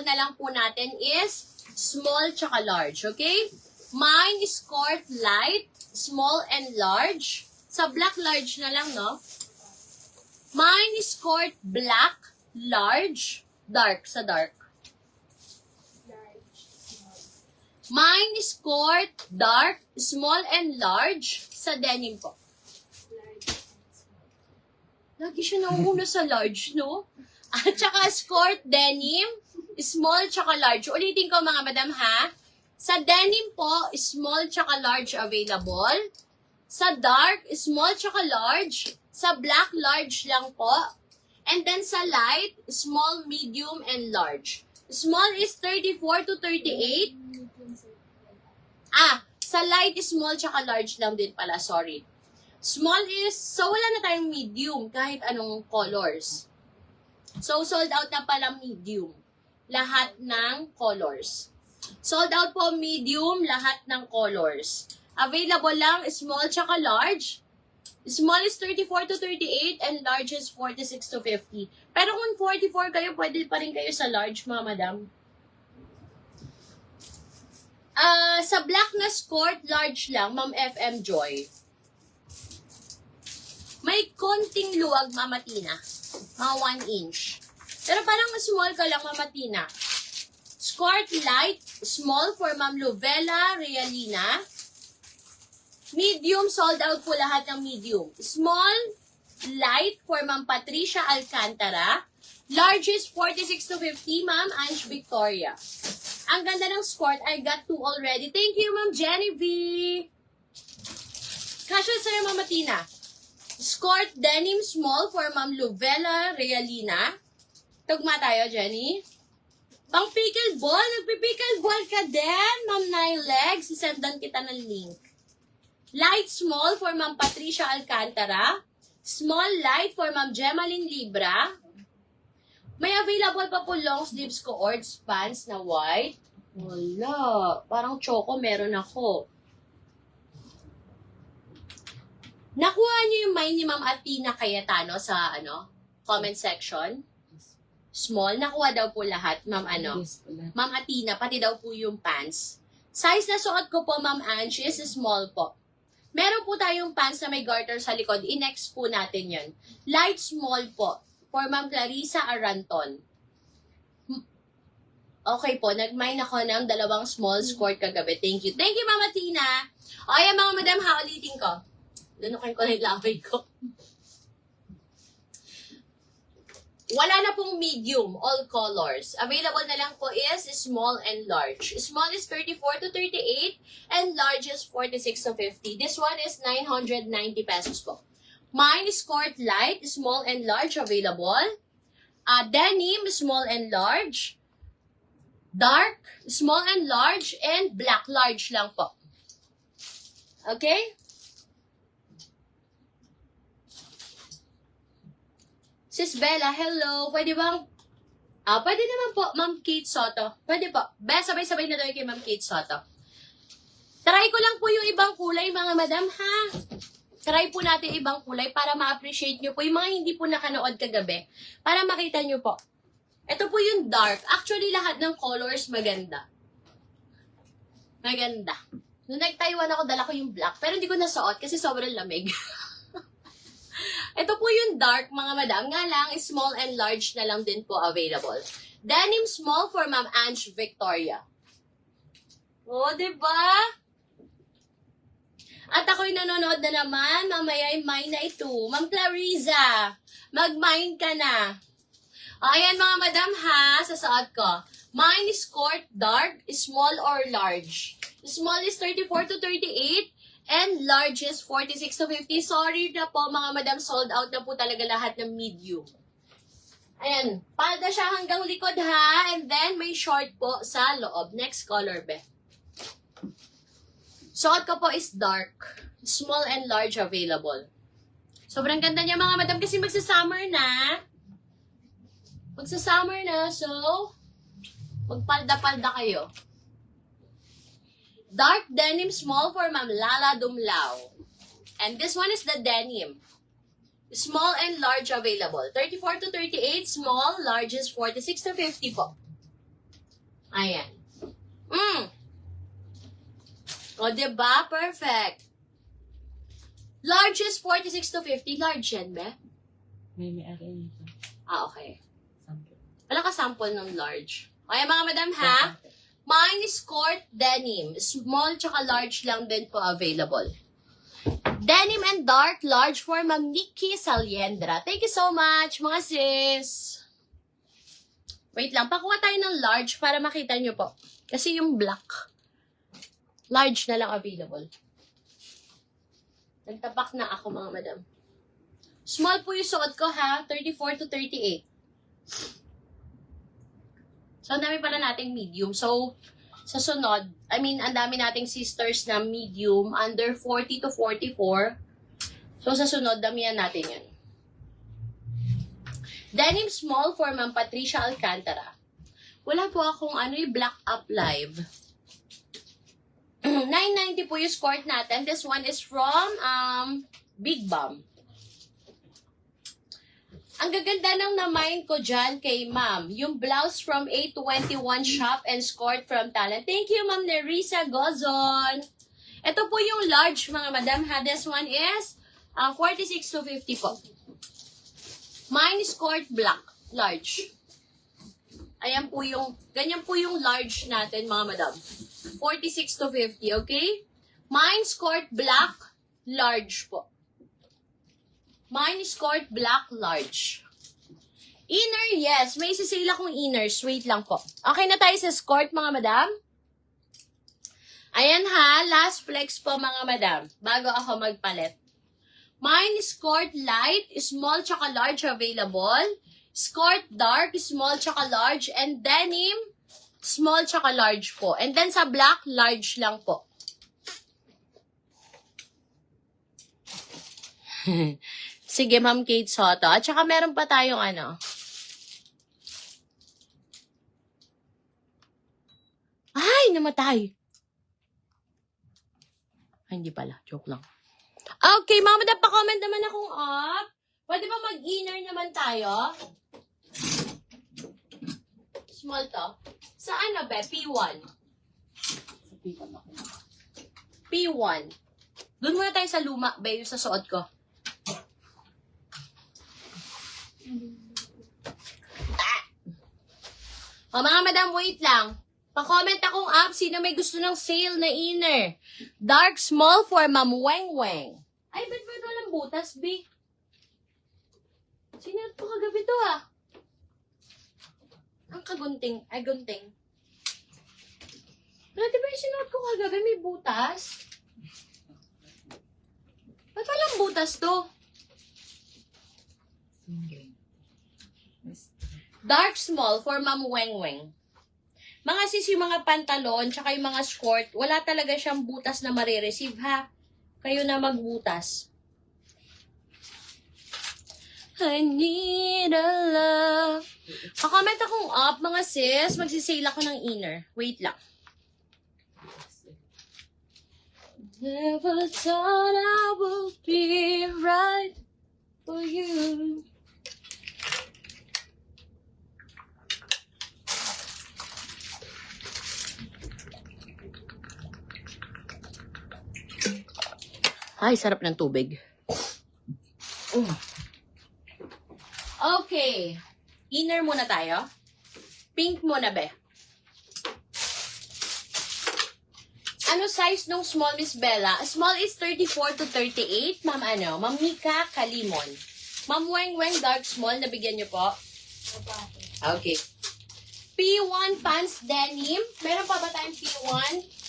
na lang po natin is small tsaka large, okay? Mine is court light, small, and large. Sa black, large na lang, no? Mine is court black, large, dark, sa dark. Mine is court dark, small, and large, sa denim po. Lagi siya nauuna sa large, no? At saka skort denim, small tsaka large. Ulitin ko mga madam ha. Sa denim po, small tsaka large available. Sa dark, small tsaka large. Sa black, large lang po. And then sa light, small, medium, and large. Small is 34 to 38. Sa light, small tsaka large lang din pala, sorry. Small is, so wala na tayong medium, kahit anong colors. So, sold out na pala medium. Lahat ng colors. Sold out po medium, lahat ng colors. Available lang, small tsaka large. Small is 34 to 38 and large is 46 to 50. Pero kung 44 kayo, pwede pa rin kayo sa large, mga madam. Sa black na skirt, large lang, Ma'am FM Joy. May konting luwag, Mama Tina. Mga 1 inch. Pero parang small ka lang, Mama Tina. Skirt light, small for Ma'am Lovella Realina. Medium, sold out po lahat ng medium. Small, light for Ma'am Patricia Alcantara. Large is 46 to 50, Ma'am Ange Victoria. Ang ganda ng skirt, I got 2 already. Thank you, Ma'am Genevieve. Kasya sa'yo, Mama Tina. Skirt denim small for Ma'am Lovella Realina. Tugma tayo, Jenny. Pang pickleball, nagpi-pickleball ka din, Ma'am Nylegs. Isendan kita ng link. Light small for Ma'am Patricia Alcantara. Small light for Ma'am Gemaline Libra. May available pa po long sleeves coords pants na white. Wala. Parang choco meron ako. Nakuha niyo yung mine ni Ma'am Athena Cayetano sa comment section? Small. Nakuha daw po lahat, Ma'am Ma'am Athena, pati daw po yung pants. Size na suot ko po, Ma'am Angie, is small po. Meron po tayong pants na may garter sa likod. I-next po natin yun. Light small po. For Ma'am Clarissa Aranton. Okay po, nag-mine ako ng 2 small skirt kagabi. Thank you. Thank you, Mama Tina. O, ayan mga madam, ha, ulitin ko. Lunukin ko na yung lamay ko. Wala na pong medium, all colors. Available na lang po is small and large. Small is 34 to 38 and large is 46 to 50. This one is 990 pesos po. Mine is court light, small and large available. Denim, small and large. Dark, small and large. And black, large lang po. Okay? Sis Bella, hello. Pwede bang... pwede naman po, Ma'am Kate Soto. Pwede po. Sabay-sabay na daw kay Ma'am Kate Soto. Try ko lang po yung ibang kulay, mga madam, ha? Try po natin ibang kulay para ma-appreciate nyo po yung mga hindi po nakanood kagabi. Para makita nyo po. Ito po yung dark. Actually, lahat ng colors maganda. Maganda. Nung nag-Taiwan ako, dala ko yung black. Pero hindi ko nasuot kasi sobrang lamig. Ito po yung dark, mga madam. Nga lang, small and large na lang din po available. Denim small for Ma'am Ange Victoria. O, diba? At ako'y nanonood na naman. Mamaya ay mine na ito. Ma'am Clariza, mag-mine ka na. Ayan mga madam ha, sa saad ko. Mine is court dark, small or large. Small is 34 to 38 and large is 46 to 50. Sorry na po mga madam, sold out na po talaga lahat ng medium. Ayan, palda siya hanggang likod ha. And then may short po sa loob. Next color be. Suot ko po is dark. Small and large available. Sobrang ganda niya mga madam kasi magsa-summer na. Magsa-summer na, so magpalda-palda kayo. Dark denim small for Ma'am Lala Dumlao. And this one is the denim. Small and large available. 34 to 38, small, large is 46 to 50 po. Ayan. O, diba? Perfect. Large is 46 to 50. Large yan, be? May ari nito. Okay. Sample. Wala ka sample ng large. Okay, mga madam, ha? Mine is court denim. Small tsaka large lang din po available. Denim and dark, large for Ma'am Nikki Saliendra. Thank you so much, mga sis. Wait lang, pakuha tayo ng large para makita nyo po. Kasi yung black, large na lang available. Nagtapak na ako, mga madam. Small po yung suot ko, ha? 34 to 38. So, ang dami pala nating medium. So, sa sunod, ang dami nating sisters na medium, under 40 to 44. So, sa sunod, damihan natin yan. Denim small for Ma'am Patricia Alcantara. Wala po akong black up live. 990 po yung skirt natin. This one is from Big Bum. Ang gaganda ng na-mind ko dyan kay ma'am. Yung blouse from 821 Shop and skirt from Talent. Thank you, Ma'am Nerissa Gozon. Ito po yung large, mga madam. This one is 46 to 50 po. Mine is skirt black. Large. Ayan po yung, ganyan po yung large natin, mga madam. 46 to 50, okay? Mine skirt black, large po. Mine is skirt black, large. Inner, yes. May isisale akong inners. Wait lang po. Okay na tayo sa skirt, mga madam? Ayan ha. Last flex po, mga madam. Bago ako magpalit. Mine is skirt light, small tsaka large available. Skirt dark, small tsaka large. And denim, small tsaka large po. And then sa black, large lang po. Sige, Ma'am Kate Soto. At saka meron pa tayong Ay, namatay. Ay, hindi pala. Joke lang. Okay, mga madam, pa-comment naman akong up. Pwede ba mag-inner naman tayo? Small to. Saan be? P1. Sa pipan ako. P1. Doon muna tayo sa luma, ba yung sa suot ko. O, mga madam, wait lang. Pa-comment akong up, sino may gusto ng sale na inner. Dark small for Ma'am Weng Weng. Ay, ba't ba ito walang butas, B? Sinunod po kagabi to, Ang kagunting. Ay, gunting. Wala, di ba yung sinuot ko kagabi may butas? Ba't walang butas to? Dark small for Ma'am Weng Weng. Mga sis, yung mga pantalon, tsaka yung mga skirt, wala talaga siyang butas na marireceive, ha? Kayo na magbutas. I need a love. Pa-comment akong up, mga sis. Magsisale ako ng inner. Wait lang. Never thought I would be right for you. Ay, sarap ng tubig. Okay. Inner muna tayo. Pink muna, be. Ano size nung small, Miss Bella? Small is 34 to 38. Ma'am Mika Kalimon. Ma'am Weng Weng, dark small. Nabigyan niyo po? Okay. P1 pants denim. Meron pa ba tayong P1?